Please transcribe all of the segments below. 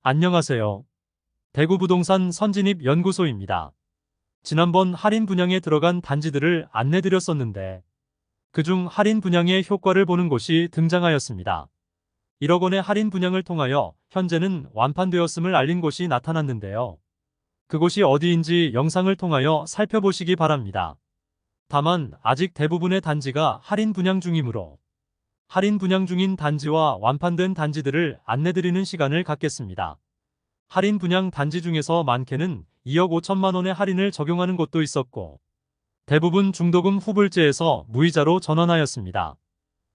안녕하세요. 대구부동산 선진입 연구소입니다. 지난번 할인 분양에 들어간 단지들을 안내드렸었는데 그중 할인 분양의 효과를 보는 곳이 등장하였습니다. 1억 원의 할인 분양을 통하여 현재는 완판되었음을 알린 곳이 나타났는데요. 그곳이 어디인지 영상을 통하여 살펴보시기 바랍니다. 다만 아직 대부분의 단지가 할인 분양 중이므로 할인 분양 중인 단지와 완판된 단지들을 안내드리는 시간을 갖겠습니다. 할인 분양 단지 중에서 많게는 2억 5천만 원의 할인을 적용하는 곳도 있었고 대부분 중도금 후불제에서 무이자로 전환하였습니다.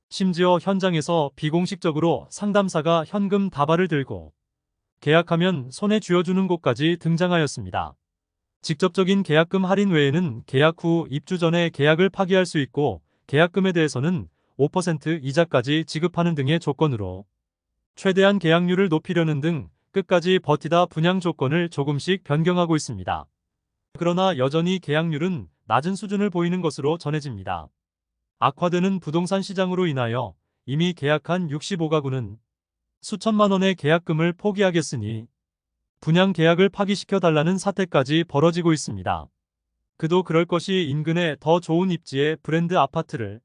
심지어 현장에서 비공식적으로 상담사가 현금 다발을 들고 계약하면 손에 쥐어주는 곳까지 등장하였습니다. 직접적인 계약금 할인 외에는 계약 후 입주 전에 계약을 파기할 수 있고 계약금에 대해서는 5% 이자까지 지급하는 등의 조건으로 최대한 계약률을 높이려는 등 끝까지 버티다 분양 조건을 조금씩 변경하고 있습니다. 그러나 여전히 계약률은 낮은 수준을 보이는 것으로 전해집니다. 악화되는 부동산 시장으로 인하여 이미 계약한 65가구는 수천만 원의 계약금을 포기하겠으니 분양 계약을 파기시켜달라는 사태까지 벌어지고 있습니다. 그도 그럴 것이 인근에 더 좋은 입지의 브랜드 아파트를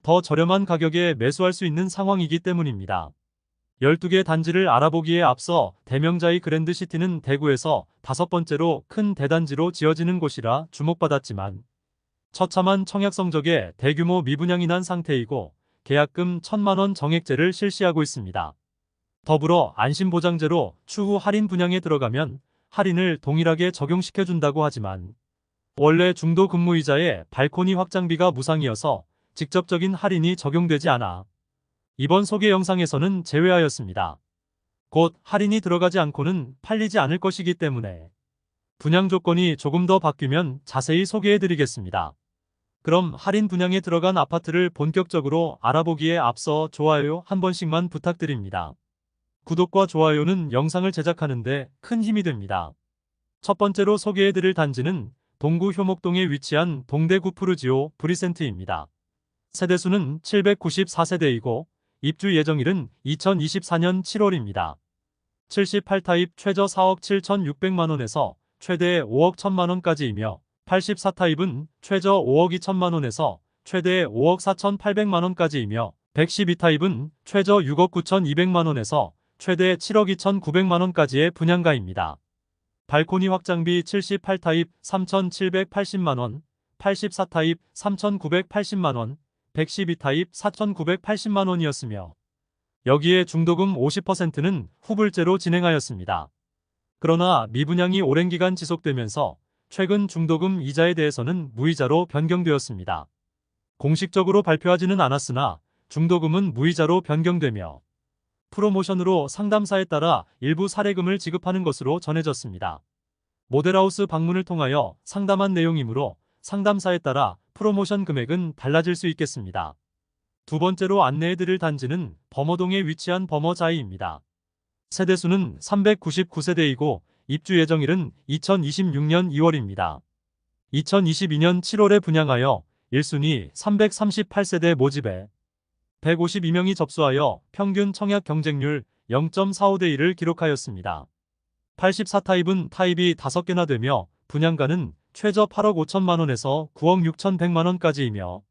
더 저렴한 가격에 매수할 수 있는 상황이기 때문입니다. 12개 단지를 알아보기에 앞서 대명자의 그랜드시티는 대구에서 5번째로 큰 대단지로 지어지는 곳이라 주목받았지만 처참한 청약 성적에 대규모 미분양이 난 상태이고 계약금 1,000만 원 정액제를 실시하고 있습니다. 더불어 안심보장제로 추후 할인 분양에 들어가면 할인을 동일하게 적용시켜준다고 하지만 원래 중도금무이자에 발코니 확장비가 무상이어서 직접적인 할인이 적용되지 않아 이번 소개 영상에서는 제외하였습니다. 곧 할인이 들어가지 않고는 팔리지 않을 것이기 때문에 분양 조건이 조금 더 바뀌면 자세히 소개해드리겠습니다. 그럼 할인 분양에 들어간 아파트를 본격적으로 알아보기에 앞서 좋아요 한 번씩만 부탁드립니다. 구독과 좋아요는 영상을 제작하는데 큰 힘이 됩니다. 첫 번째로 소개해드릴 단지는 동구 효목동에 위치한 동대구 푸르지오 브리센트입니다. 세대수는 794세대이고 입주 예정일은 2024년 7월입니다. 78타입 최저 4억 7,600만원에서 최대 5억 1천만원까지이며 84타입은 최저 5억 2천만원에서 최대 5억 4,800만원까지이며 112타입은 최저 6억 9,200만원에서 최대 7억 2,900만원까지의 분양가입니다. 발코니 확장비 78타입 3,780만원, 84타입 3,980만원, 112타입 4,980만원이었으며 여기에 중도금 50%는 후불제로 진행하였습니다. 그러나 미분양이 오랜 기간 지속되면서 최근 중도금 이자에 대해서는 무이자로 변경되었습니다. 공식적으로 발표하지는 않았으나 중도금은 무이자로 변경되며 프로모션으로 상담사에 따라 일부 사례금을 지급하는 것으로 전해졌습니다. 모델하우스 방문을 통하여 상담한 내용이므로 상담사에 따라 프로모션 금액은 달라질 수 있겠습니다. 두 번째로 안내해드릴 단지는 범어동에 위치한 범어자이입니다. 세대수는 399세대이고 입주 예정일은 2026년 2월입니다. 2022년 7월에 분양하여 1순위 338세대 모집에 152명이 접수하여 평균 청약 경쟁률 0.45대 1을 기록하였습니다. 84타입은 타입이 5개나 되며 분양가는 최저 8억 5천만원에서 9억 6,100만원까지이며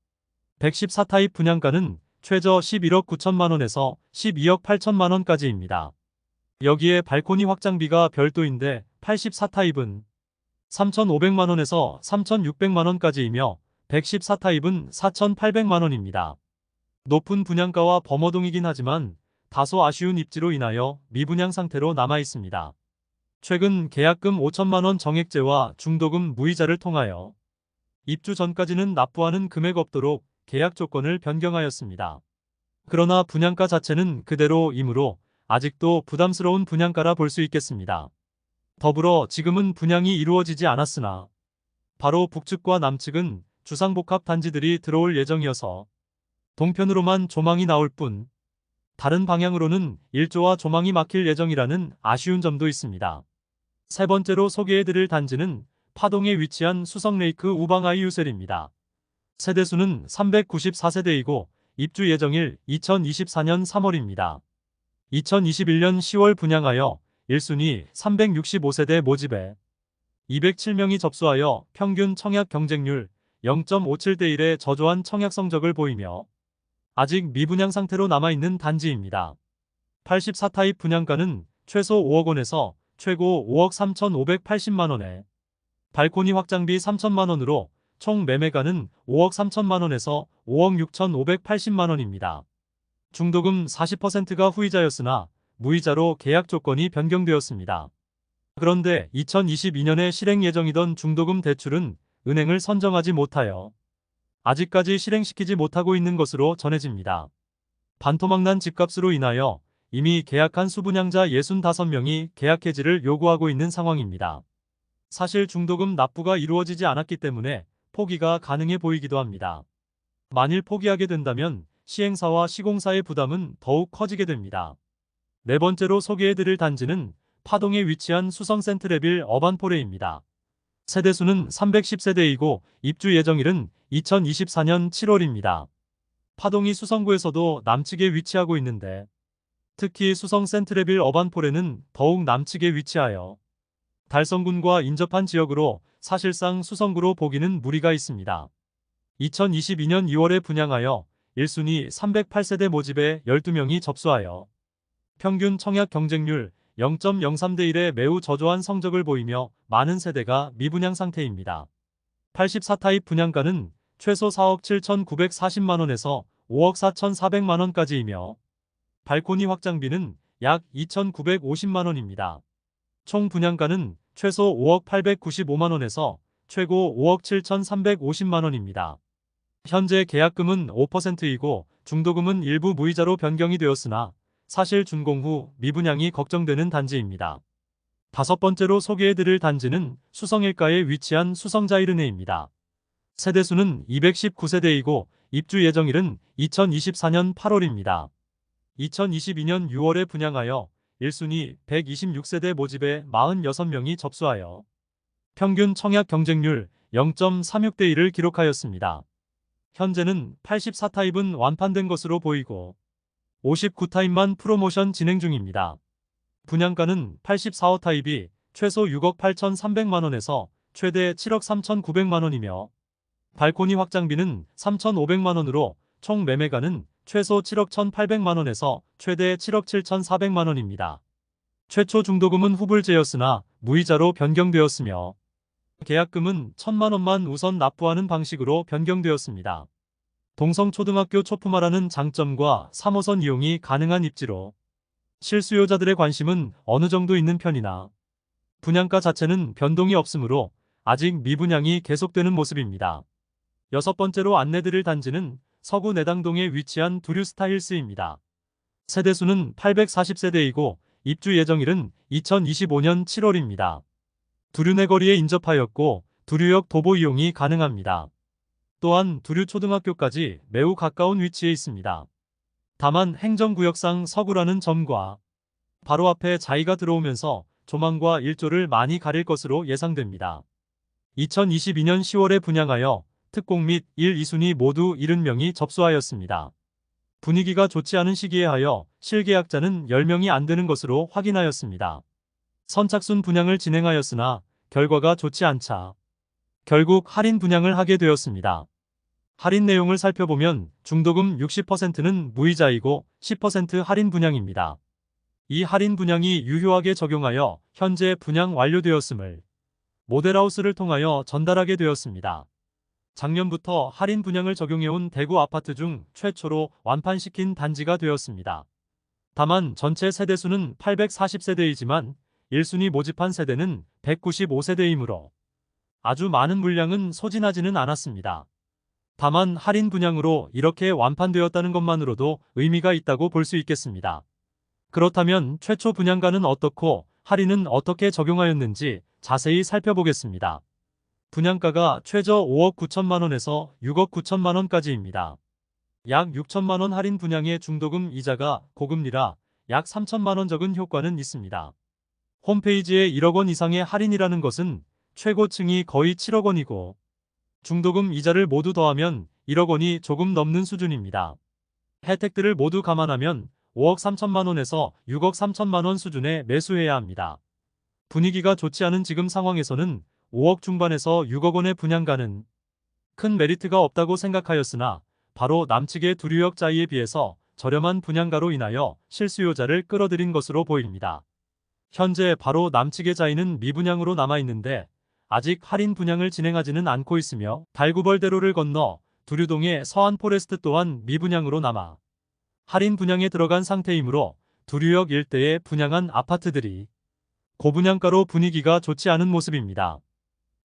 114타입 분양가는 최저 11억 9천만원에서 12억 8천만원까지입니다. 여기에 발코니 확장비가 별도인데 84타입은 3,500만원에서 3,600만원까지이며 114타입은 4,800만원입니다. 높은 분양가와 범어동이긴 하지만 다소 아쉬운 입지로 인하여 미분양 상태로 남아 있습니다. 최근 계약금 5천만원 정액제와 중도금 무이자를 통하여 입주 전까지는 납부하는 금액 없도록 계약 조건을 변경하였습니다. 그러나 분양가 자체는 그대로이므로 아직도 부담스러운 분양가라 볼 수 있겠습니다. 더불어 지금은 분양이 이루어지지 않았으나 바로 북측과 남측은 주상복합 단지들이 들어올 예정이어서 동편으로만 조망이 나올 뿐 다른 방향으로는 일조와 조망이 막힐 예정이라는 아쉬운 점도 있습니다. 세 번째로 소개해드릴 단지는 파동에 위치한 수성레이크 우방아이유셀입니다. 세대수는 394세대이고 입주 예정일 2024년 3월입니다. 2021년 10월 분양하여 1순위 365세대 모집에 207명이 접수하여 평균 청약 경쟁률 0.57대 1의 저조한 청약 성적을 보이며 아직 미분양 상태로 남아있는 단지입니다. 84타입 분양가는 최소 5억 원에서 최고 5억 3,580만 원에 발코니 확장비 3천만 원으로 총 매매가는 5억 3천만 원에서 5억 6,580만 원입니다. 중도금 40%가 후이자였으나 무이자로 계약 조건이 변경되었습니다. 그런데 2022년에 실행 예정이던 중도금 대출은 은행을 선정하지 못하여 아직까지 실행시키지 못하고 있는 것으로 전해집니다. 반토막난 집값으로 인하여 이미 계약한 수분양자 65명이 계약 해지를 요구하고 있는 상황입니다. 사실 중도금 납부가 이루어지지 않았기 때문에 포기가 가능해 보이기도 합니다. 만일 포기하게 된다면 시행사와 시공사의 부담은 더욱 커지게 됩니다. 네 번째로 소개해드릴 단지는 파동에 위치한 수성 센트레빌 어반포레입니다. 세대수는 310세대이고 입주 예정일은 2024년 7월입니다. 파동이 수성구에서도 남측에 위치하고 있는데 특히 수성 센트레빌 어반포레는 더욱 남측에 위치하여 달성군과 인접한 지역으로 사실상 수성구로 보기는 무리가 있습니다. 2022년 2월에 분양하여 1순위 308세대 모집에 12명이 접수하여 평균 청약 경쟁률 0.03대 1의 매우 저조한 성적을 보이며 많은 세대가 미분양 상태입니다. 84타입 분양가는 최소 4억 7,940만 원에서 5억 4,400만 원까지이며 발코니 확장비는 약 2,950만 원입니다. 총 분양가는 최소 5억 895만 원에서 최고 5억 7,350만 원입니다. 현재 계약금은 5%이고 중도금은 일부 무이자로 변경이 되었으나 사실 준공 후 미분양이 걱정되는 단지입니다. 다섯 번째로 소개해드릴 단지는 수성일가에 위치한 수성자이르네입니다. 세대수는 219세대이고 입주 예정일은 2024년 8월입니다. 2022년 6월에 분양하여 1순위 126세대 모집에 46명이 접수하여 평균 청약 경쟁률 0.36대 1을 기록하였습니다. 현재는 84타입은 완판된 것으로 보이고 59타입만 프로모션 진행 중입니다. 분양가는 84호 타입이 최소 6억 8,300만 원에서 최대 7억 3,900만 원이며 발코니 확장비는 3,500만 원으로 총 매매가는 최소 7억 1,800만 원에서 최대 7억 7,400만 원입니다. 최초 중도금은 후불제였으나 무이자로 변경되었으며 계약금은 1,000만 원만 우선 납부하는 방식으로 변경되었습니다. 동성초등학교 초품화라는 장점과 3호선 이용이 가능한 입지로 실수요자들의 관심은 어느 정도 있는 편이나 분양가 자체는 변동이 없으므로 아직 미분양이 계속되는 모습입니다. 여섯 번째로 안내드릴 단지는 서구 내당동에 위치한 두류스타힐스입니다. 세대수는 840세대이고 입주 예정일은 2025년 7월입니다. 두류내거리에 인접하였고 두류역 도보 이용이 가능합니다. 또한 두류초등학교까지 매우 가까운 위치에 있습니다. 다만 행정구역상 서구라는 점과 바로 앞에 자이가 들어오면서 조망과 일조를 많이 가릴 것으로 예상됩니다. 2022년 10월에 분양하여 특공 및 1, 2순위 모두 70명이 접수하였습니다. 분위기가 좋지 않은 시기에 하여 실계약자는 10명이 안 되는 것으로 확인하였습니다. 선착순 분양을 진행하였으나 결과가 좋지 않자 결국 할인 분양을 하게 되었습니다. 할인 내용을 살펴보면 중도금 60%는 무이자이고 10% 할인 분양입니다. 이 할인 분양이 유효하게 적용하여 현재 분양 완료되었음을 모델하우스를 통하여 전달하게 되었습니다. 작년부터 할인 분양을 적용해온 대구 아파트 중 최초로 완판시킨 단지가 되었습니다. 다만 전체 세대수는 840세대이지만 1순위 모집한 세대는 195세대이므로 아주 많은 물량은 소진하지는 않았습니다. 다만 할인 분양으로 이렇게 완판되었다는 것만으로도 의미가 있다고 볼 수 있겠습니다. 그렇다면 최초 분양가는 어떻고 할인은 어떻게 적용하였는지 자세히 살펴보겠습니다. 분양가가 최저 5억 9천만 원에서 6억 9천만 원까지입니다. 약 6천만 원 할인 분양의 중도금 이자가 고금리라 약 3천만 원 적은 효과는 있습니다. 홈페이지에 1억 원 이상의 할인이라는 것은 최고층이 거의 7억 원이고 중도금 이자를 모두 더하면 1억 원이 조금 넘는 수준입니다. 혜택들을 모두 감안하면 5억 3천만 원에서 6억 3천만 원 수준에 매수해야 합니다. 분위기가 좋지 않은 지금 상황에서는 5억 중반에서 6억 원의 분양가는 큰 메리트가 없다고 생각하였으나 바로 남측의 두류역자이에 비해서 저렴한 분양가로 인하여 실수요자를 끌어들인 것으로 보입니다. 현재 바로 남측의 자이는 미분양으로 남아있는데 아직 할인 분양을 진행하지는 않고 있으며 달구벌대로를 건너 두류동의 서안포레스트 또한 미분양으로 남아 할인 분양에 들어간 상태이므로 두류역 일대에 분양한 아파트들이 고분양가로 분위기가 좋지 않은 모습입니다.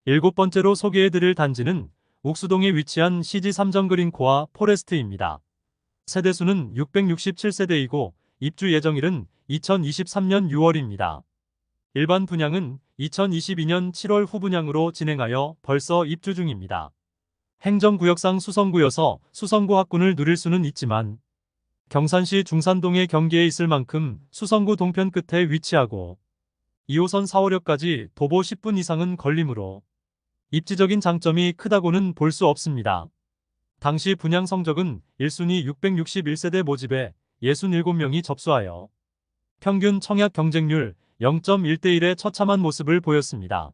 일곱 번째로 소개해드릴 단지는 옥수동에 위치한 CG 삼정그린코아 포레스트입니다. 세대수는 667세대이고 입주 예정일은 2023년 6월입니다. 일반 분양은 2022년 7월 후분양으로 진행하여 벌써 입주 중입니다. 행정구역상 수성구여서 수성구 학군을 누릴 수는 있지만 경산시 중산동의 경계에 있을 만큼 수성구 동편 끝에 위치하고 2호선 4호역까지 도보 10분 이상은 걸리므로 입지적인 장점이 크다고는 볼 수 없습니다. 당시 분양 성적은 1순위 661세대 모집에 67명이 접수하여 평균 청약 경쟁률 0.1대1의 처참한 모습을 보였습니다.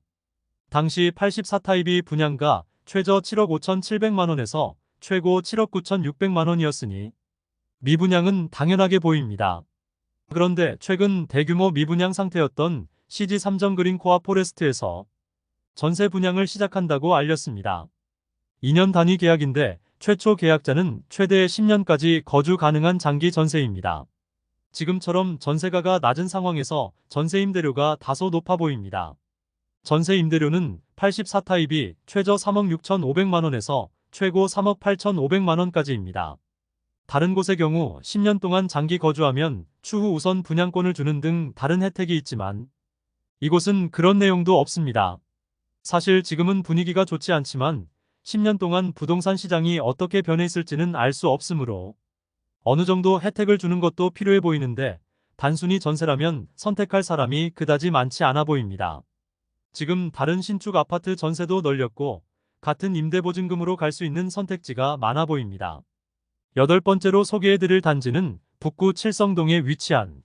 당시 84타입이 분양가 최저 7억 5,700만원에서 최고 7억 9,600만원이었으니 미분양은 당연하게 보입니다. 그런데 최근 대규모 미분양 상태였던 CG 삼정그린코아 포레스트에서 전세 분양을 시작한다고 알렸습니다. 2년 단위 계약인데 최초 계약자는 최대 10년까지 거주 가능한 장기 전세입니다. 지금처럼 전세가가 낮은 상황에서 전세 임대료가 다소 높아 보입니다. 전세 임대료는 84타입이 최저 3억 6,500만원에서 최고 3억 8,500만원까지입니다. 다른 곳의 경우 10년 동안 장기 거주하면 추후 우선 분양권을 주는 등 다른 혜택이 있지만 이곳은 그런 내용도 없습니다. 사실 지금은 분위기가 좋지 않지만 10년 동안 부동산 시장이 어떻게 변해 있을지는 알 수 없으므로 어느 정도 혜택을 주는 것도 필요해 보이는데 단순히 전세라면 선택할 사람이 그다지 많지 않아 보입니다. 지금 다른 신축 아파트 전세도 널렸고 같은 임대보증금으로 갈 수 있는 선택지가 많아 보입니다. 여덟 번째로 소개해드릴 단지는 북구 칠성동에 위치한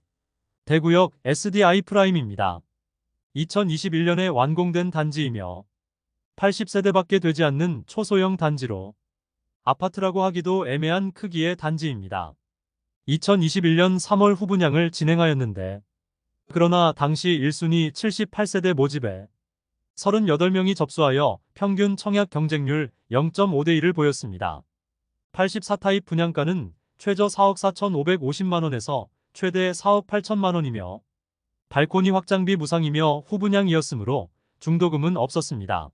대구역 SDI 프라임입니다. 2021년에 완공된 단지이며 80세대밖에 되지 않는 초소형 단지로 아파트라고 하기도 애매한 크기의 단지입니다. 2021년 3월 후분양을 진행하였는데 그러나 당시 1순위 78세대 모집에 38명이 접수하여 평균 청약 경쟁률 0.5대1을 보였습니다. 84타입 분양가는 최저 4억 4,550만원에서 최대 4억 8천만원이며 발코니 확장비 무상이며 후분양이었으므로 중도금은 없었습니다.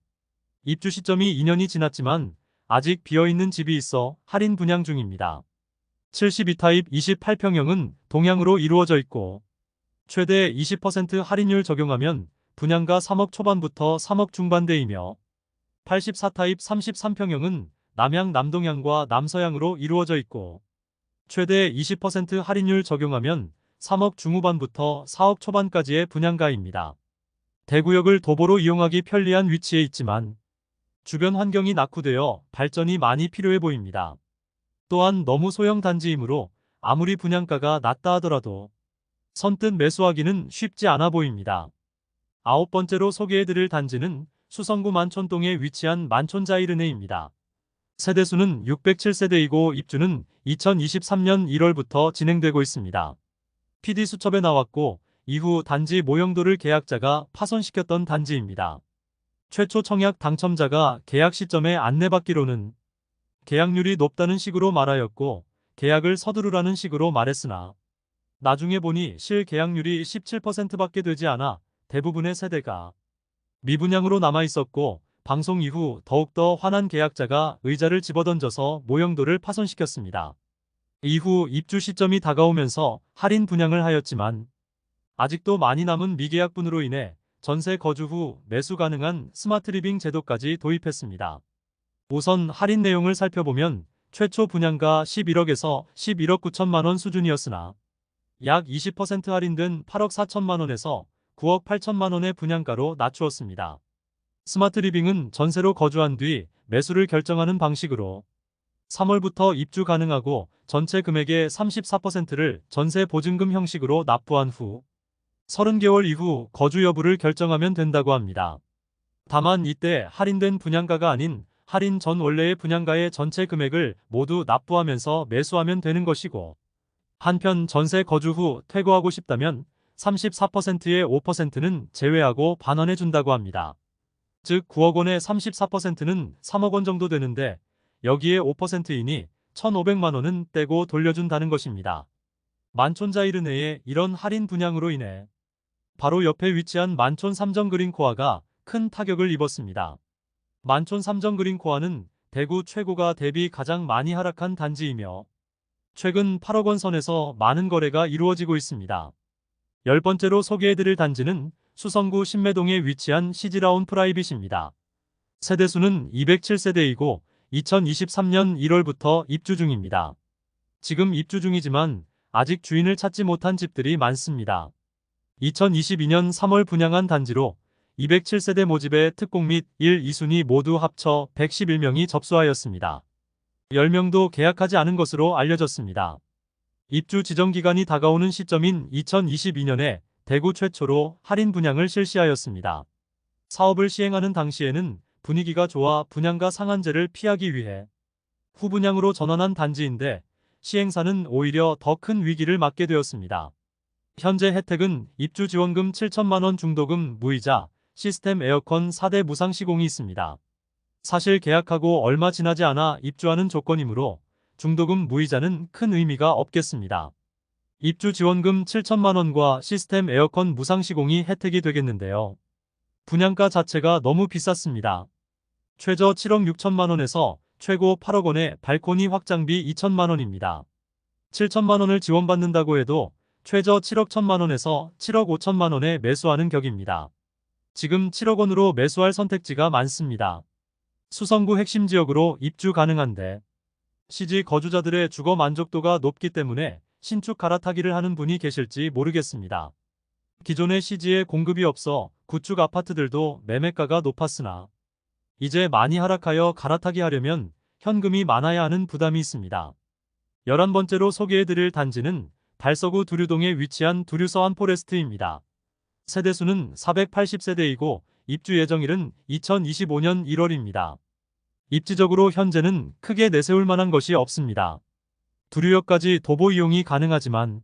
입주 시점이 2년이 지났지만 아직 비어있는 집이 있어 할인 분양 중입니다. 72타입 28평형은 동향으로 이루어져 있고 최대 20% 할인율 적용하면 분양가 3억 초반부터 3억 중반대이며 84타입 33평형은 남향 남동향과 남서향으로 이루어져 있고 최대 20% 할인율 적용하면 3억 중후반부터 4억 초반까지의 분양가입니다. 대구역을 도보로 이용하기 편리한 위치에 있지만 주변 환경이 낙후되어 발전이 많이 필요해 보입니다. 또한 너무 소형 단지이므로 아무리 분양가가 낮다 하더라도 선뜻 매수하기는 쉽지 않아 보입니다. 아홉 번째로 소개해드릴 단지는 수성구 만촌동에 위치한 만촌자이르네입니다. 세대수는 607세대이고 입주는 2023년 1월부터 진행되고 있습니다. PD수첩에 나왔고 이후 단지 모형도를 계약자가 파손시켰던 단지입니다. 최초 청약 당첨자가 계약 시점에 안내받기로는 계약률이 높다는 식으로 말하였고 계약을 서두르라는 식으로 말했으나 나중에 보니 실 계약률이 17%밖에 되지 않아 대부분의 세대가 미분양으로 남아있었고 방송 이후 더욱더 화난 계약자가 의자를 집어던져서 모형도를 파손시켰습니다. 이후 입주 시점이 다가오면서 할인 분양을 하였지만 아직도 많이 남은 미계약분으로 인해 전세 거주 후 매수 가능한 스마트 리빙 제도까지 도입했습니다. 우선 할인 내용을 살펴보면 최초 분양가 11억에서 11억 9천만원 수준이었으나 약 20% 할인된 8억 4천만원에서 9억 8천만원의 분양가로 낮추었습니다. 스마트 리빙은 전세로 거주한 뒤 매수를 결정하는 방식으로 3월부터 입주 가능하고 전체 금액의 34%를 전세 보증금 형식으로 납부한 후 30개월 이후 거주 여부를 결정하면 된다고 합니다. 다만 이때 할인된 분양가가 아닌 할인 전 원래의 분양가의 전체 금액을 모두 납부하면서 매수하면 되는 것이고, 한편 전세 거주 후 퇴거하고 싶다면 34%의 5%는 제외하고 반환해 준다고 합니다. 즉 9억 원의 34%는 3억 원 정도 되는데 여기에 5%이니 1,500만 원은 떼고 돌려준다는 것입니다. 만촌자이르 내에 이런 할인 분양으로 인해 바로 옆에 위치한 만촌 삼정 그린코아가 큰 타격을 입었습니다. 만촌 삼정 그린코아는 대구 최고가 대비 가장 많이 하락한 단지이며 최근 8억 원 선에서 많은 거래가 이루어지고 있습니다. 10번째로 소개해드릴 단지는 수성구 신매동에 위치한 시즈라운 프라이빗입니다. 세대수는 207세대이고 2023년 1월부터 입주 중입니다. 지금 입주 중이지만 아직 주인을 찾지 못한 집들이 많습니다. 2022년 3월 분양한 단지로 207세대 모집에 특공 및 1, 2순위 모두 합쳐 111명이 접수하였습니다. 10명도 계약하지 않은 것으로 알려졌습니다. 입주 지정 기간이 다가오는 시점인 2022년에 대구 최초로 할인 분양을 실시하였습니다. 사업을 시행하는 당시에는 분위기가 좋아 분양가 상한제를 피하기 위해 후분양으로 전환한 단지인데 시행사는 오히려 더 큰 위기를 맞게 되었습니다. 현재 혜택은 입주 지원금 7천만 원 중도금 무이자 시스템 에어컨 4대 무상 시공이 있습니다. 사실 계약하고 얼마 지나지 않아 입주하는 조건이므로 중도금 무이자는 큰 의미가 없겠습니다. 입주 지원금 7천만 원과 시스템 에어컨 무상 시공이 혜택이 되겠는데요. 분양가 자체가 너무 비쌌습니다. 최저 7억 6천만 원에서 최고 8억 원의 발코니 확장비 2천만 원입니다. 7천만 원을 지원받는다고 해도 최저 7억 1천만 원에서 7억 5천만 원에 매수하는 격입니다. 지금 7억 원으로 매수할 선택지가 많습니다. 수성구 핵심 지역으로 입주 가능한데 시지 거주자들의 주거 만족도가 높기 때문에 신축 갈아타기를 하는 분이 계실지 모르겠습니다. 기존의 시지에 공급이 없어 구축 아파트들도 매매가가 높았으나 이제 많이 하락하여 갈아타기 하려면 현금이 많아야 하는 부담이 있습니다. 11번째로 소개해드릴 단지는 달서구 두류동에 위치한 두류서 한포레스트입니다. 세대수는 480세대이고 입주 예정일은 2025년 1월입니다. 입지적으로 현재는 크게 내세울 만한 것이 없습니다. 두류역까지 도보 이용이 가능하지만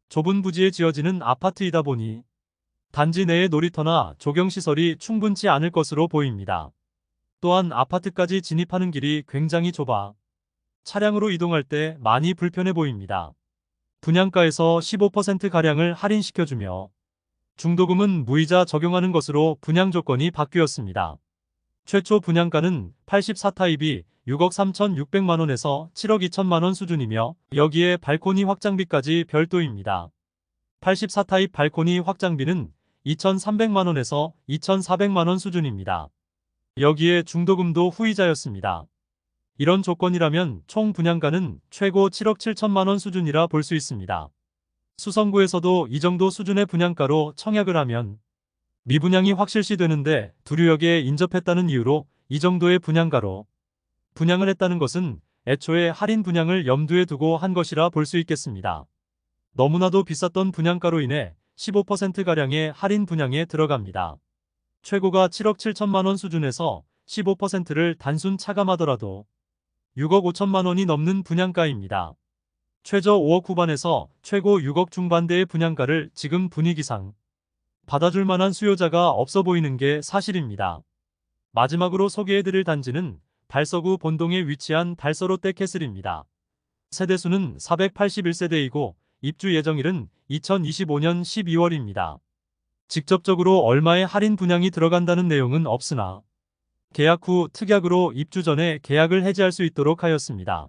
좁은 부지에 지어지는 아파트이다 보니 단지 내의 놀이터나 조경시설이 충분치 않을 것으로 보입니다. 또한 아파트까지 진입하는 길이 굉장히 좁아 차량으로 이동할 때 많이 불편해 보입니다. 분양가에서 15%가량을 할인시켜주며 중도금은 무이자 적용하는 것으로 분양 조건이 바뀌었습니다. 최초 분양가는 84타입이 6억 3,600만 원에서 7억 2천만 원 수준이며 여기에 발코니 확장비까지 별도입니다. 84타입 발코니 확장비는 2,300만 원에서 2,400만 원 수준입니다. 여기에 중도금도 후이자였습니다. 이런 조건이라면 총 분양가는 최고 7억 7천만 원 수준이라 볼 수 있습니다. 수성구에서도 이 정도 수준의 분양가로 청약을 하면 미분양이 확실시 되는데 두류역에 인접했다는 이유로 이 정도의 분양가로 분양을 했다는 것은 애초에 할인 분양을 염두에 두고 한 것이라 볼 수 있겠습니다. 너무나도 비쌌던 분양가로 인해 15%가량의 할인 분양에 들어갑니다. 최고가 7억 7천만 원 수준에서 15%를 단순 차감하더라도 6억 5천만 원이 넘는 분양가입니다. 최저 5억 후반에서 최고 6억 중반대의 분양가를 지금 분위기상 받아줄 만한 수요자가 없어 보이는 게 사실입니다. 마지막으로 소개해드릴 단지는 달서구 본동에 위치한 달서롯데캐슬입니다. 세대수는 481세대이고 입주 예정일은 2025년 12월입니다. 직접적으로 얼마의 할인 분양이 들어간다는 내용은 없으나 계약 후 특약으로 입주 전에 계약을 해지할 수 있도록 하였습니다.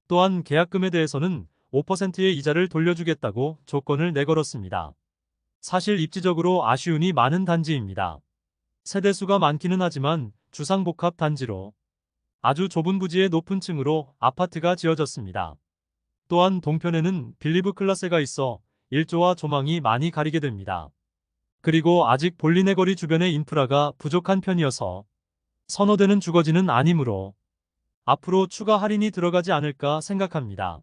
또한 계약금에 대해서는 5%의 이자를 돌려주겠다고 조건을 내걸었습니다. 사실 입지적으로 아쉬움이 많은 단지입니다. 세대수가 많기는 하지만 주상복합 단지로 아주 좁은 부지의 높은 층으로 아파트가 지어졌습니다. 또한 동편에는 빌리브 클라세가 있어 일조와 조망이 많이 가리게 됩니다. 그리고 아직 볼리네 거리 주변의 인프라가 부족한 편이어서 선호되는 주거지는 아니므로 앞으로 추가 할인이 들어가지 않을까 생각합니다.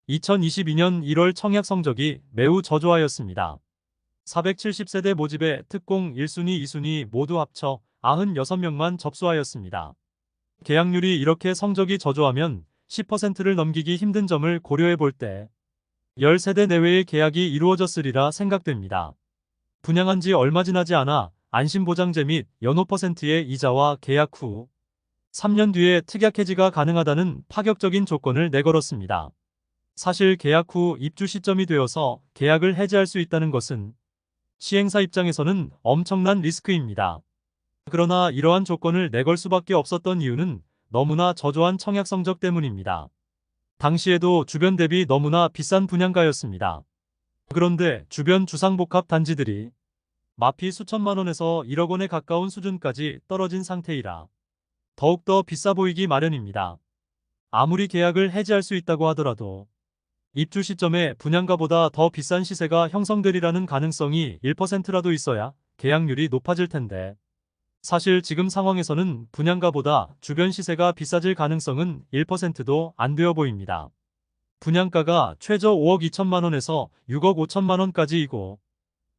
2022년 1월 청약 성적이 매우 저조하였습니다. 470세대 모집에 특공 1순위, 2순위 모두 합쳐 96명만 접수하였습니다. 계약률이 이렇게 성적이 저조하면 10%를 넘기기 힘든 점을 고려해 볼 때 10세대 내외의 계약이 이루어졌으리라 생각됩니다. 분양한 지 얼마 지나지 않아 안심보장제 및 연호 %의 이자와 계약 후 3년 뒤에 특약 해지가 가능하다는 파격적인 조건을 내걸었습니다. 사실 계약 후 입주 시점이 되어서 계약을 해지할 수 있다는 것은 시행사 입장에서는 엄청난 리스크입니다. 그러나 이러한 조건을 내걸 수밖에 없었던 이유는 너무나 저조한 청약 성적 때문입니다. 당시에도 주변 대비 너무나 비싼 분양가였습니다. 그런데 주변 주상복합 단지들이 마피 수천만 원에서 1억 원에 가까운 수준까지 떨어진 상태이라 더욱더 비싸 보이기 마련입니다. 아무리 계약을 해지할 수 있다고 하더라도 입주 시점에 분양가보다 더 비싼 시세가 형성되리라는 가능성이 1%라도 있어야 계약률이 높아질 텐데 사실 지금 상황에서는 분양가보다 주변 시세가 비싸질 가능성은 1%도 안 되어 보입니다. 분양가가 최저 5억 2천만 원에서 6억 5천만 원까지이고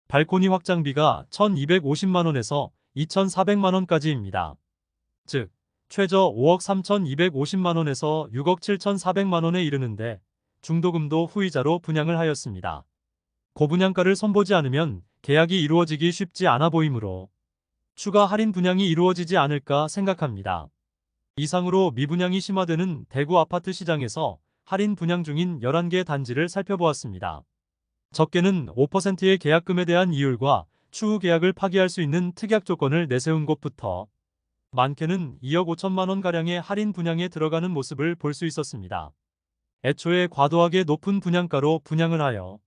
발코니 확장비가 1,250만 원에서 2,400만 원까지입니다. 즉 최저 5억 3,250만 원에서 6억 7,400만 원에 이르는데 중도금도 후이자로 분양을 하였습니다. 고분양가를 선보지 않으면 계약이 이루어지기 쉽지 않아 보이므로 추가 할인 분양이 이루어지지 않을까 생각합니다. 이상으로 미분양이 심화되는 대구 아파트 시장에서 할인 분양 중인 11개 단지를 살펴보았습니다. 적게는 5%의 계약금에 대한 이율과 추후 계약을 파기할 수 있는 특약 조건을 내세운 곳부터 많게는 2억 5천만 원가량의 할인 분양에 들어가는 모습을 볼 수 있었습니다. 애초에 과도하게 높은 분양가로 분양을 하여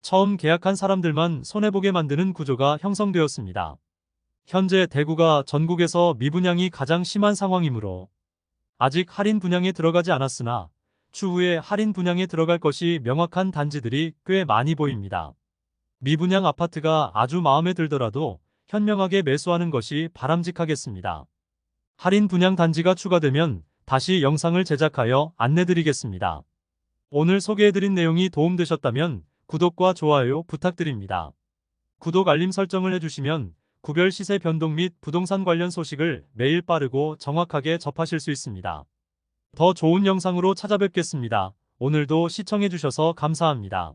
처음 계약한 사람들만 손해보게 만드는 구조가 형성되었습니다. 현재 대구가 전국에서 미분양이 가장 심한 상황이므로 아직 할인 분양에 들어가지 않았으나 추후에 할인 분양에 들어갈 것이 명확한 단지들이 꽤 많이 보입니다. 미분양 아파트가 아주 마음에 들더라도 현명하게 매수하는 것이 바람직하겠습니다. 할인 분양 단지가 추가되면 다시 영상을 제작하여 안내드리겠습니다. 오늘 소개해드린 내용이 도움되셨다면 구독과 좋아요 부탁드립니다. 구독 알림 설정을 해주시면 구별 시세 변동 및 부동산 관련 소식을 매일 빠르고 정확하게 접하실 수 있습니다. 더 좋은 영상으로 찾아뵙겠습니다. 오늘도 시청해주셔서 감사합니다.